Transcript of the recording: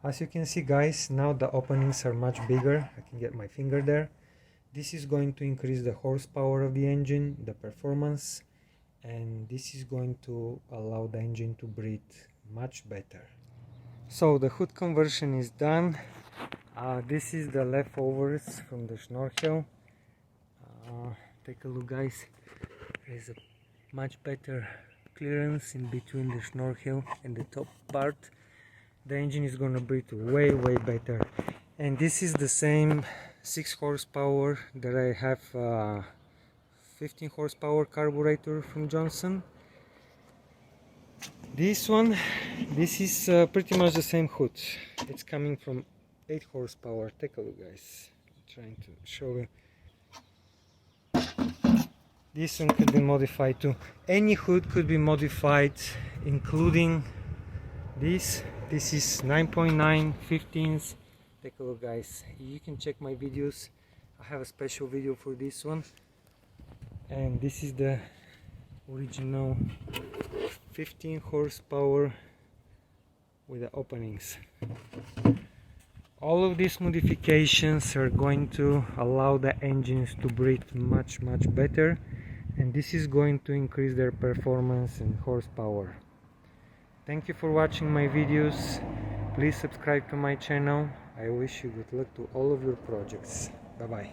As you can see, guys, now the openings are much bigger. I can get my finger there. This is going to increase the horsepower of the engine, the performance, and this is going to allow the engine to breathe much better. So the hood conversion is done. This is the leftovers from the snorkel. Take a look, guys. There's a much better clearance in between the snorkel and the top part. The engine is gonna breathe way better. And this is the same 6 horsepower that I have 15 horsepower carburetor from Johnson. This is pretty much the same hood. It's coming from 8 horsepower. Take a look, guys. I'm trying to show you. This one could be modified too. Any hood could be modified, including this. This is 9.9 15s. Take a look, guys. You can check my videos. I have a special video for this one. And this is the original 15 horsepower with the openings. All of these modifications are going to allow the engines to breathe much better, and this is going to increase their performance and horsepower. Thank you for watching my videos. Please subscribe to my channel. I wish you good luck to all of your projects. Bye bye.